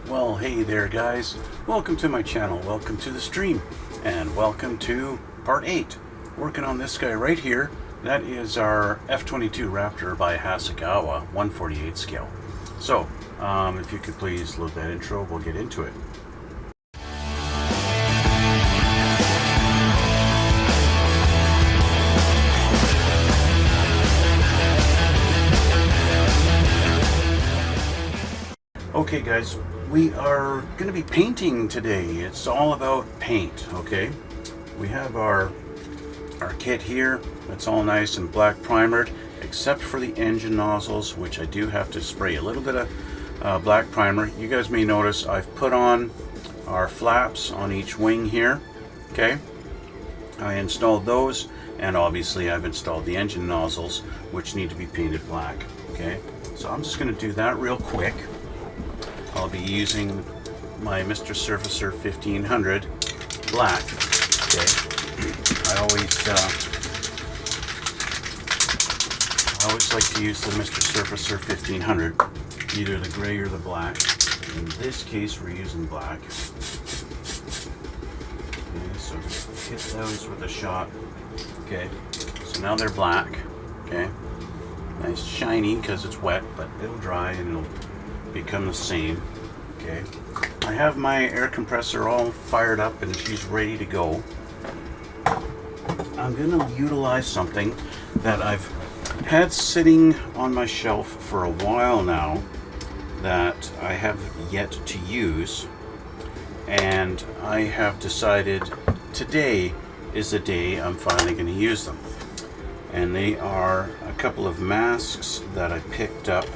Well, hey there guys, welcome to my channel, welcome to the stream, and welcome to part 8. Working on this guy right here. That is our F-22 Raptor by Hasegawa, 1/48 scale. So, if you could please load that intro, we'll get into it. Okay guys, we are going to be painting today. It's all about paint, okay? We have our kit here. It's all nice and black primered, except for the engine nozzles, which I do have to spray a little bit of black primer. You guys may notice I've put on our flaps on each wing here, okay? I installed those, and obviously I've installed the engine nozzles, which need to be painted black, okay? So I'm just going to do that real quick. I'll be using my Mr. Surfacer 1500 black. Okay, I always like to use the Mr. Surfacer 1500, either the gray or the black. In this case, we're using black. Okay, so just hit those with a shot. Okay, so now they're black. Okay, nice shiny because it's wet, but it'll dry and it'll become the same. Okay, I have my air compressor all fired up and she's ready to go. I'm going to utilize something that I've had sitting on my shelf for a while now that I have yet to use, and I have decided today is the day I'm finally going to use them. And they are a couple of masks that I picked up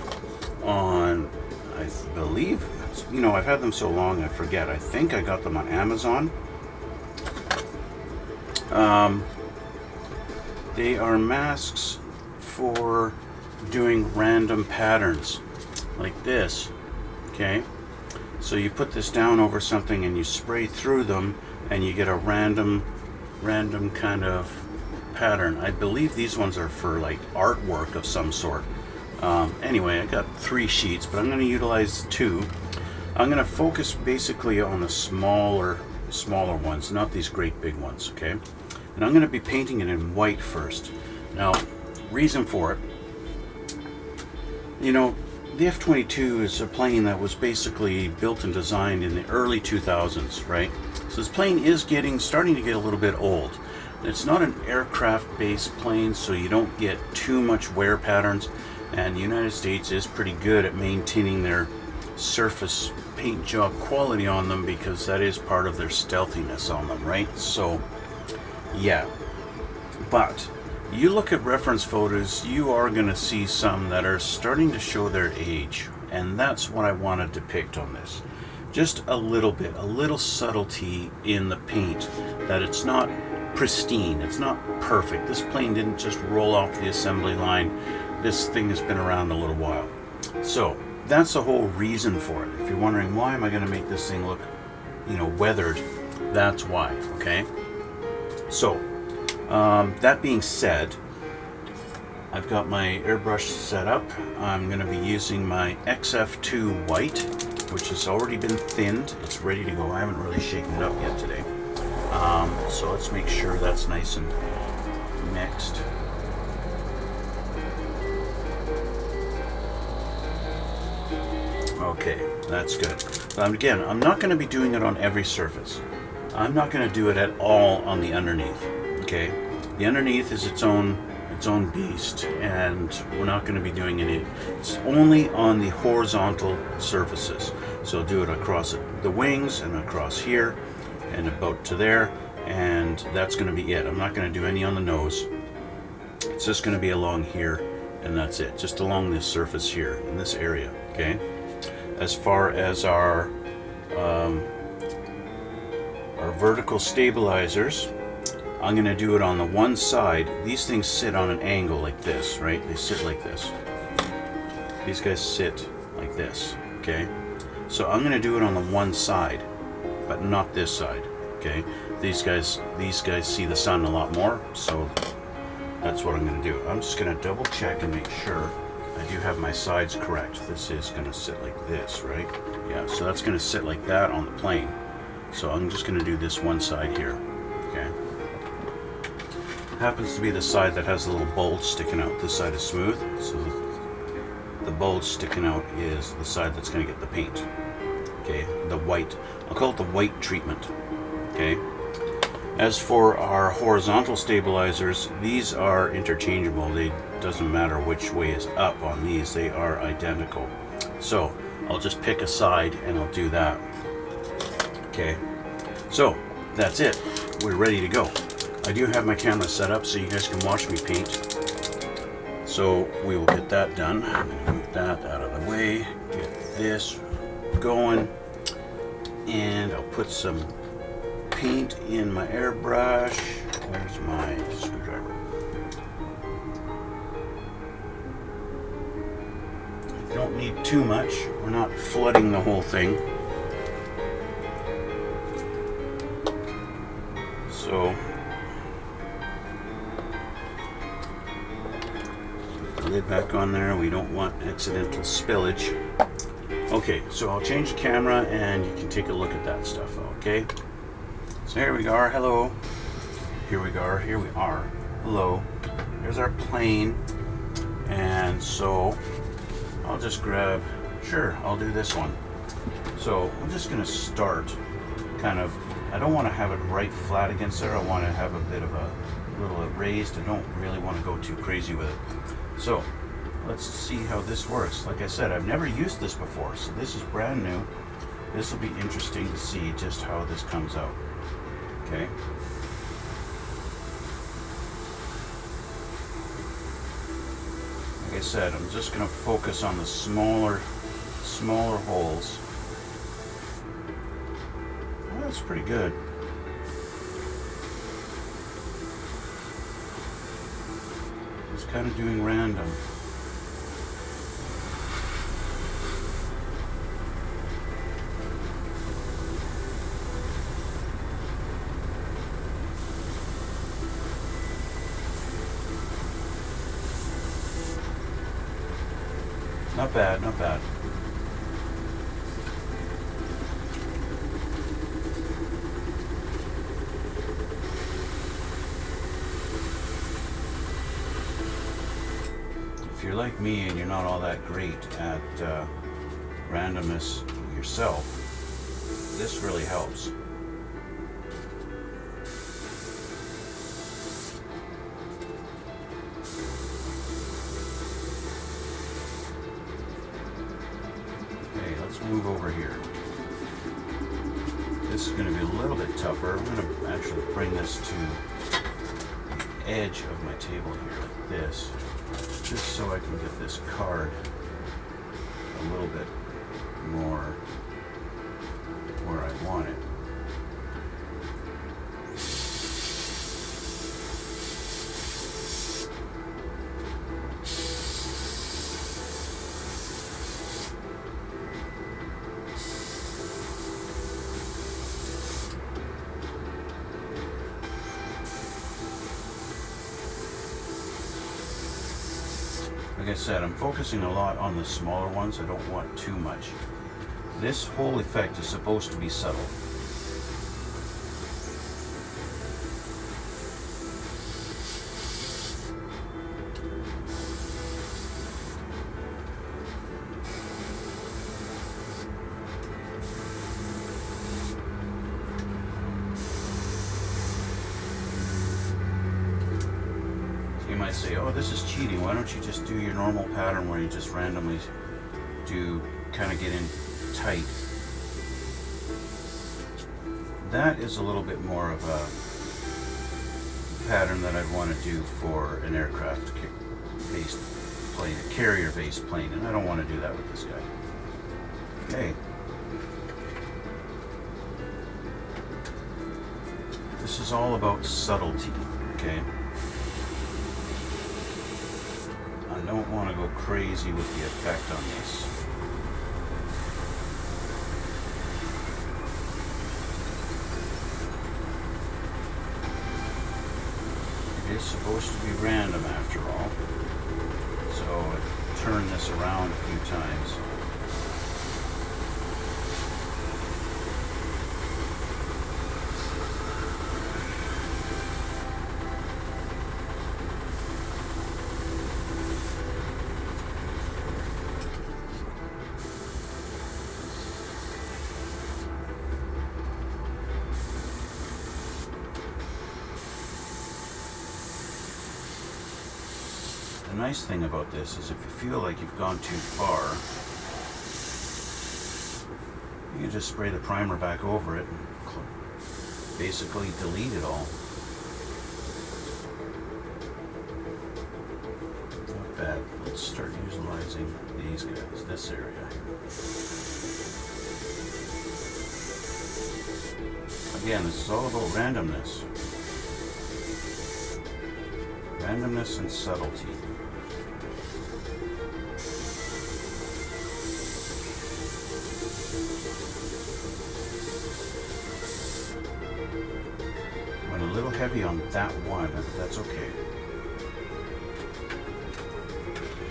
on, I believe, you know, I've had them so long I forget. I think I got them on Amazon. They are masks for doing random patterns like this. Okay, so you put this down over something and you spray through them and you get a random kind of pattern. I believe these ones are for like artwork of some sort. Anyway, I got 3 sheets, but I'm going to utilize 2. I'm going to focus basically on the smaller ones, not these great big ones, okay? And I'm going to be painting it in white first. Now, reason for it, you know, the F-22 is a plane that was basically built and designed in the early 2000s, right? So this plane is starting to get a little bit old. It's not an aircraft-based plane, so you don't get too much wear patterns. And the United States is pretty good at maintaining their surface paint job quality on them, because that is part of their stealthiness on them, right? So, yeah. But you look at reference photos, you are going to see some that are starting to show their age. And that's what I want to depict on this. Just a little bit, a little subtlety in the paint, that it's not pristine, it's not perfect. This plane didn't just roll off the assembly line. This thing has been around a little while. So that's the whole reason for it. If you're wondering why am I going to make this thing look, you know, weathered, that's why, okay? So, that being said, I've got my airbrush set up. I'm going to be using my XF2 white, which has already been thinned. It's ready to go. I haven't really shaken it up yet today. So let's make sure that's nice and mixed. Okay, that's good. Again, I'm not going to be doing it on every surface. I'm not going to do it at all on the underneath. Okay, the underneath is its own beast, and we're not going to be doing any. It's only on the horizontal surfaces. So I'll do it across the wings and across here and about to there, and that's going to be it. I'm not going to do any on the nose. It's just going to be along here, and that's it. Just along this surface here in this area. Okay. As far as our vertical stabilizers, I'm going to do it on the one side. These things sit on an angle like this, right? They sit like this. These guys sit like this, okay? So I'm going to do it on the one side, but not this side, okay? These guys see the sun a lot more, so that's what I'm going to do. I'm just going to double check and make sure I do have my sides correct. This is going to sit like this, right? Yeah, so that's going to sit like that on the plane. So I'm just going to do this one side here, okay? Happens to be the side that has a little bulge sticking out. This side is smooth, so the bulge sticking out is the side that's going to get the paint. Okay, the white. I'll call it the white treatment. Okay. As for our horizontal stabilizers, these are interchangeable. It doesn't matter which way is up on these. They are identical. So I'll just pick a side and I'll do that. Okay. So that's it. We're ready to go. I do have my camera set up so you guys can watch me paint. So we will get that done. I'm going to move that out of the way. Get this going. And I'll put some paint in my airbrush. Where's my screwdriver? I don't need too much. We're not flooding the whole thing. So put the lid back on there. We don't want accidental spillage. Okay, so I'll change the camera and you can take a look at that stuff, okay? So here we are, hello. Here we are, hello. There's our plane. And so I'll just grab, sure, I'll do this one. So I'm just gonna start kind of, I don't wanna have it right flat against there. I wanna have a bit of a little raised. I don't really wanna go too crazy with it. So let's see how this works. Like I said, I've never used this before, so this is brand new. This will be interesting to see just how this comes out. Okay. Like I said, I'm just going to focus on the smaller holes. Well, that's pretty good. Just kind of doing random. Not bad, not bad. If you're like me and you're not all that great at randomness yourself, this really helps. Move over here. This is going to be a little bit tougher. I'm going to actually bring this to the edge of my table here like this, just so I can get this card a little bit more where I want it. Like I said, I'm focusing a lot on the smaller ones. I don't want too much. This whole effect is supposed to be subtle. You might say, oh, this is cheating. Why don't you just do your normal pattern where you just randomly do kind of get in tight? That is a little bit more of a pattern that I'd want to do for an aircraft-based plane, a carrier-based plane, and I don't want to do that with this guy. Okay. This is all about subtlety, okay? I don't want to go crazy with the effect on this. It is supposed to be random after all, so it turn this around a few times. The nice thing about this is if you feel like you've gone too far, you can just spray the primer back over it and basically delete it all. Not bad. Let's start utilizing these guys, this area here. Again, this is all about randomness. Randomness and subtlety. Went a little heavy on that one, but that's okay.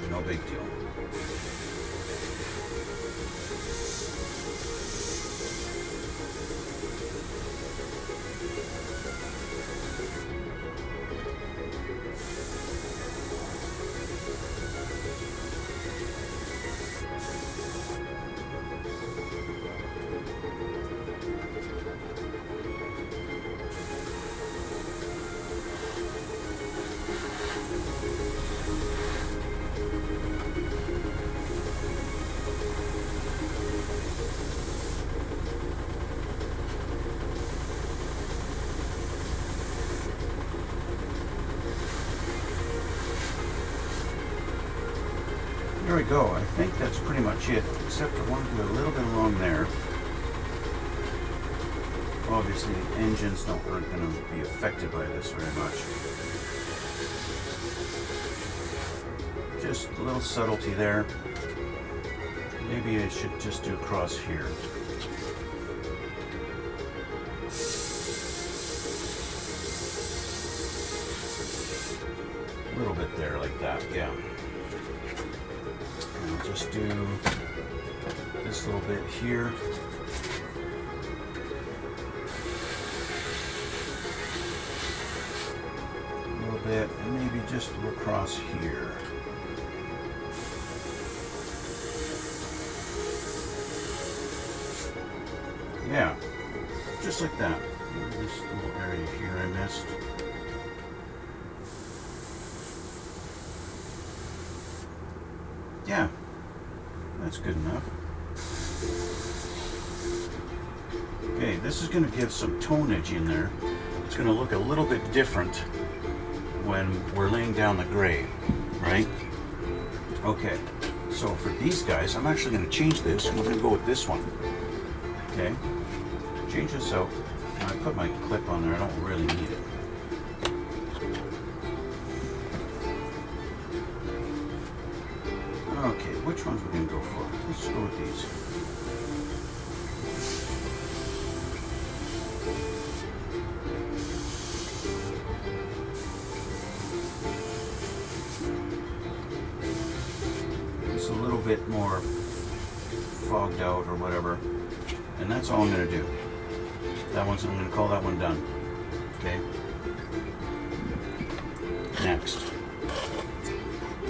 No big deal. There we go. I think that's pretty much it, except I want to do a little bit along there. Obviously, the engines aren't going to be affected by this very much. Just a little subtlety there. Maybe I should just do across here. A little bit there, like that, yeah. And I'll just do this little bit here. A little bit, and maybe just across here. Yeah, just like that. This little area here I missed. Yeah, that's good enough. Okay, this is going to give some tonnage in there. It's going to look a little bit different when we're laying down the gray, right? Okay, so for these guys, I'm actually going to change this, and we're going to go with this one. Okay, change this out. I put my clip on there, I don't really need it. Okay, which ones we're going to go for? Let's go with these. It's a little bit more fogged out or whatever. And that's all I'm going to do. That one's, I'm going to call that one done. Okay.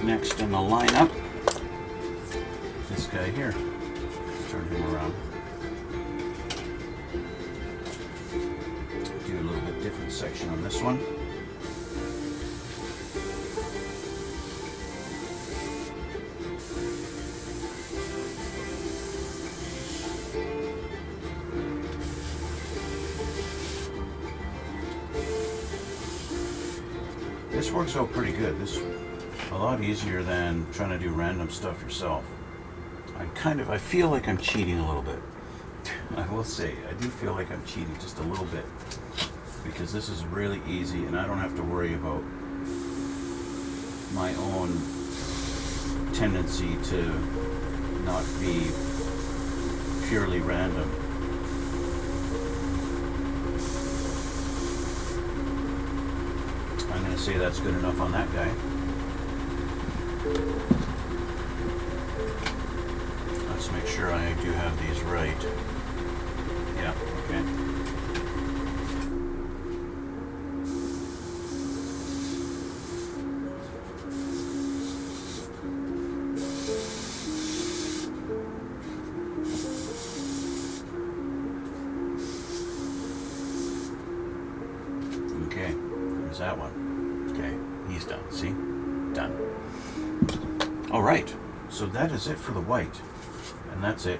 Next in the lineup, this guy here. Let's turn him around. Do a little bit different section on this one. This works out pretty good. This is a lot easier than trying to do random stuff yourself. I feel like I'm cheating a little bit. I will say, I do feel like I'm cheating just a little bit, because this is really easy and I don't have to worry about my own tendency to not be purely random. I'm going to say that's good enough on that guy. Let's make sure I do have these right. Yeah, okay. Okay, there's that one. Okay, he's done. See? Done. All right, so that is it for the white. And that's it.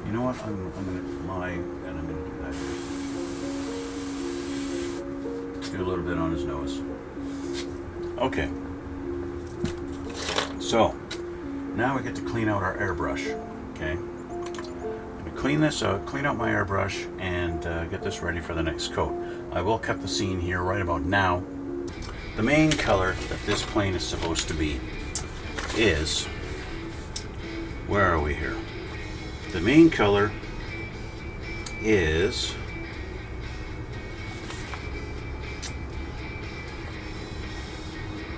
You know what? I'm going to lie and I'm going to do that. Do a little bit on his nose. Okay. So, now we get to clean out our airbrush. Okay. I'm going to clean this out, clean out my airbrush, and get this ready for the next coat. I will cut the scene here right about now. The main color that this plane is supposed to be is, where are we here? The main color is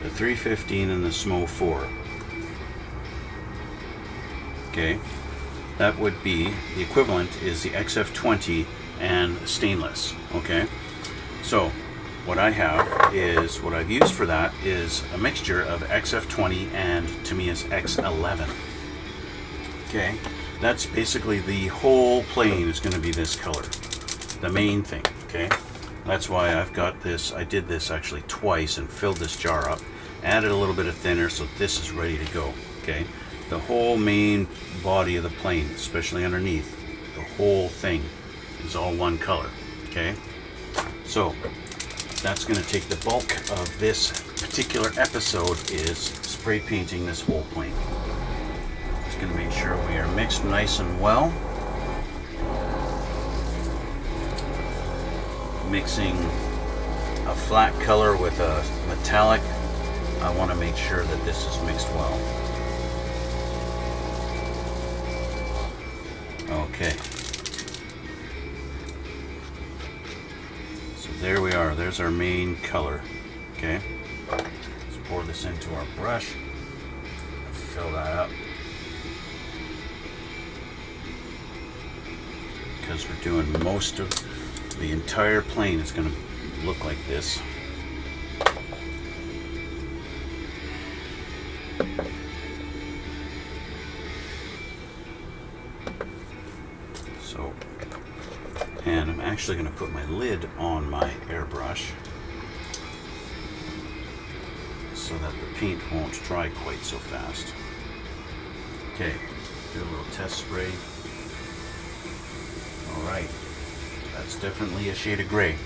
the 315 and the SMO 4. Okay, that would be, the equivalent is the XF20 and stainless. Okay, so what I have is, what I've used for that is a mixture of XF20 and Tamiya's X11. Okay, that's basically the whole plane is going to be this color, the main thing. Okay, that's why I've got this. I did this actually twice and filled this jar up, added a little bit of thinner, so this is ready to go. Okay, the whole main body of the plane, especially underneath, the whole thing is all one color. Okay, so that's going to take the bulk of this particular episode, is spray painting this whole plane. Just going to make sure we are mixed nice and well. Mixing a flat color with a metallic. I want to make sure that this is mixed well. Okay. So there we are. There's our main color. Okay. Let's pour this into our brush. Fill that up. Because we're doing most of the entire plane is going to look like this. So, and I'm actually going to put my lid on my airbrush so that the paint won't dry quite so fast. Okay, do a little test spray. Alright, that's definitely a shade of gray.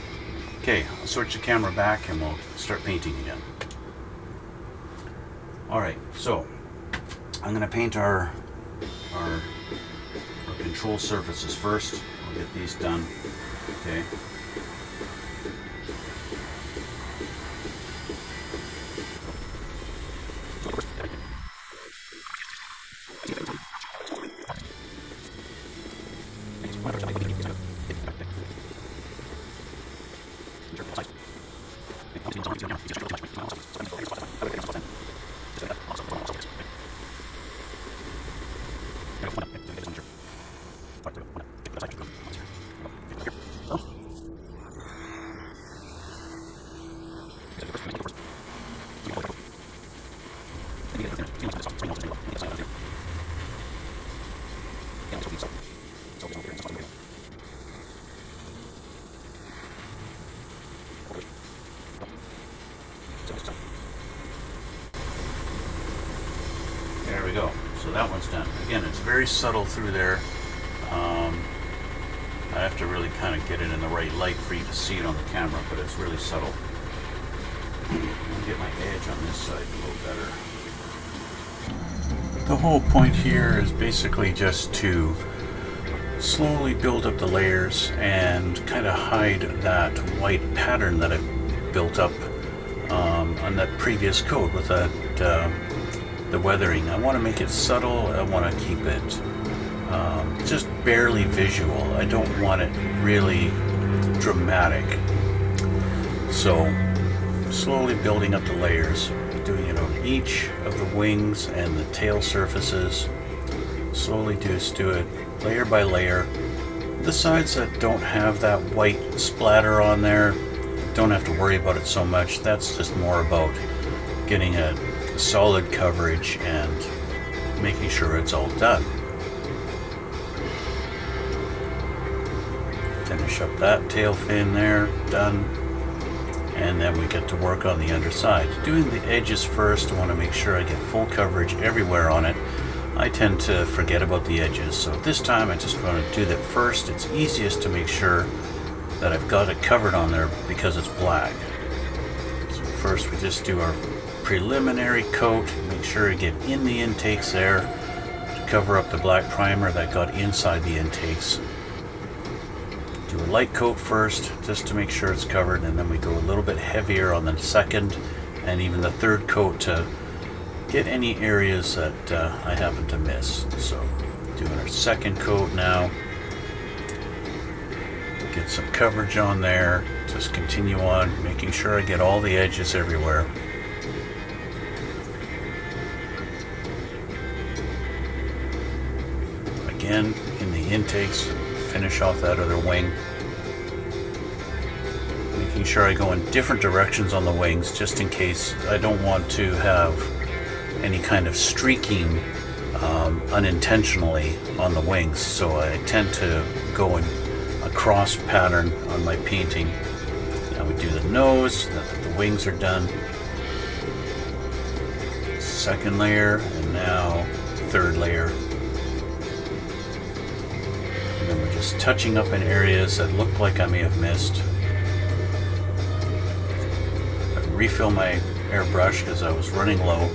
Okay, I'll switch the camera back and we'll start painting again. Alright, so I'm going to paint our control surfaces first. I'll get these done. Okay. There we go. So that one's done. Again, it's very subtle through there. I have to really kind of get it in the right light for you to see it on the camera, but it's really subtle. I'll get my edge on this side a little better. The whole point here is basically just to slowly build up the layers and kind of hide that white pattern that I've built up on that previous coat with that the weathering. I want to make it subtle. I want to keep it just barely visual. I don't want it really dramatic. So slowly building up the layers, doing it on each of the wings and the tail surfaces, slowly just do it layer by layer. The sides that don't have that white splatter on there, don't have to worry about it so much. That's just more about getting a solid coverage and making sure it's all done. Finish up that tail fin there, done. And then we get to work on the underside. Doing the edges first, I want to make sure I get full coverage everywhere on it. I tend to forget about the edges, so this time I just want to do that first. It's easiest to make sure that I've got it covered on there because it's black. So first we just do our preliminary coat, make sure I get in the intakes there to cover up the black primer that got inside the intakes. Do a light coat first just to make sure it's covered, and then we go a little bit heavier on the second and even the third coat to get any areas that I happen to miss. So doing our second coat now, get some coverage on there, just continue on making sure I get all the edges everywhere. Again, in the intakes, finish off that other wing. Making sure I go in different directions on the wings just in case I don't want to have any kind of streaking unintentionally on the wings. So I tend to go in a cross pattern on my painting. Now we do the nose, the wings are done. Second layer, and now third layer. And then we're just touching up in areas that look like I may have missed. I refill my airbrush because I was running low.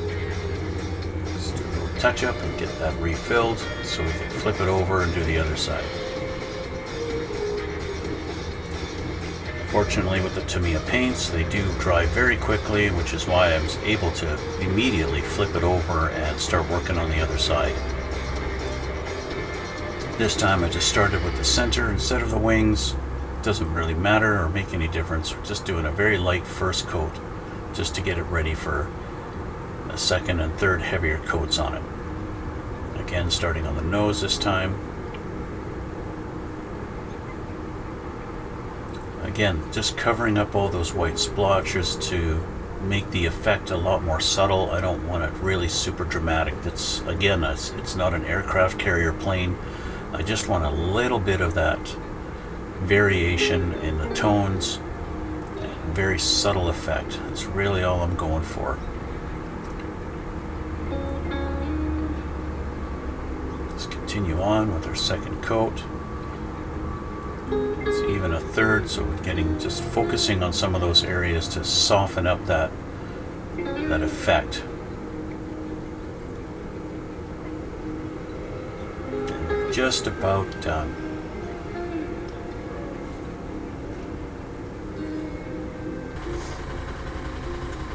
Just do a little touch up and get that refilled so we can flip it over and do the other side. Fortunately, with the Tamiya paints, they do dry very quickly, which is why I was able to immediately flip it over and start working on the other side. This time I just started with the center instead of the wings. It doesn't really matter or make any difference. We're just doing a very light first coat just to get it ready for a second and third heavier coats on it. Again, starting on the nose this time. Again, just covering up all those white splotches to make the effect a lot more subtle. I don't want it really super dramatic. It's not an aircraft carrier plane. I just want a little bit of that variation in the tones, and very subtle effect. That's really all I'm going for. Let's continue on with our second coat. It's even a third, so we're getting just focusing on some of those areas to soften up that effect. And we're just about done.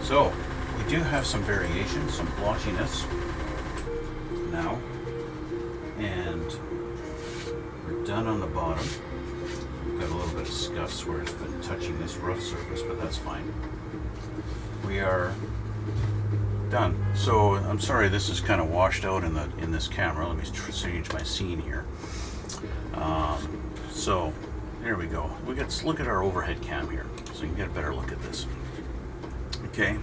So we do have some variation, some blotchiness now, and we're done on the bottom. Got a little bit of scuffs where it's been touching this rough surface, but that's fine. We are done. So I'm sorry this is kind of washed out in this camera. Let me change my scene here. So there we go. Let's look at our overhead cam here so you can get a better look at this. Okay,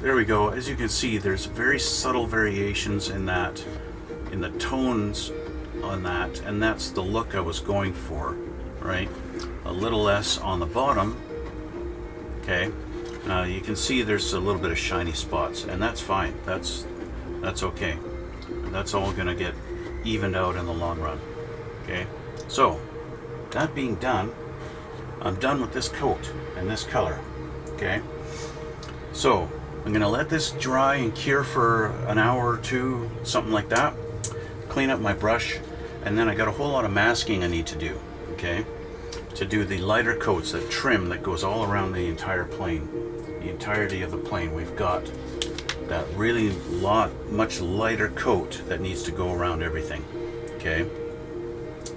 there we go. As you can see, there's very subtle variations in the tones on that, and that's the look I was going for. Right, a little less on the bottom. Okay, you can see there's a little bit of shiny spots, and that's fine. That's okay. That's all gonna get evened out in the long run. Okay, so that being done, I'm done with this coat and this color. Okay, so I'm gonna let this dry and cure for an hour or two, something like that. Clean up my brush, and then I got a whole lot of masking I need to do. Okay, to do the lighter coats, that trim that goes all around the entire plane, the entirety of the plane. We've got that really much lighter coat that needs to go around everything. Okay,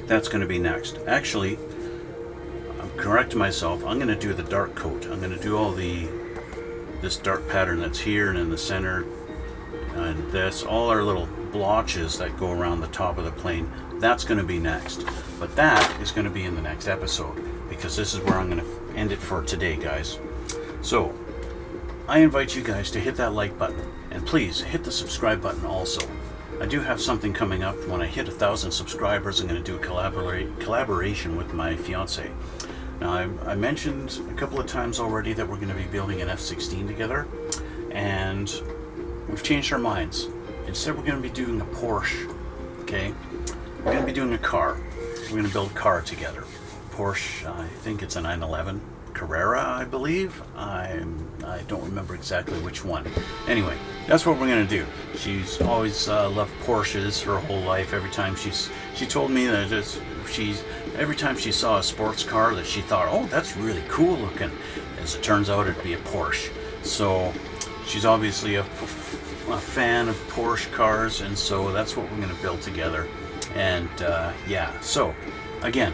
that's going to be next. Actually, I'm correcting myself. I'm going to do the dark coat. I'm going to do all this dark pattern that's here and in the center, And this, all our little blotches that go around the top of the plane, that's going to be next. But that is going to be in the next episode, because this is where I'm going to end it for today, guys. So I invite you guys to hit that like button, and please hit the subscribe button also. I do have something coming up. When I hit 1,000 subscribers, I'm going to do a collaboration with my fiance. Now, I mentioned a couple of times already that we're going to be building an F-16 together, and we've changed our minds. Instead, we're going to be doing a Porsche, okay? We're going to be doing a car. We're going to build a car together. Porsche, I think it's a 911 Carrera, I believe. I don't remember exactly which one. Anyway, that's what we're going to do. She's always loved Porsches her whole life. Every time she told me that every time she saw a sports car that she thought, oh, that's really cool looking. As it turns out, it'd be a Porsche. So she's obviously a fan of Porsche cars, and so that's what we're going to build together. And yeah, so again,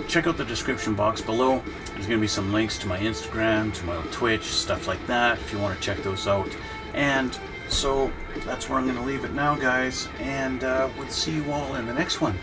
check out the description box below. There's going to be some links to my Instagram, to my Twitch, stuff like that, if you want to check those out. And so that's where I'm going to leave it now, guys, and we'll see you all in the next one.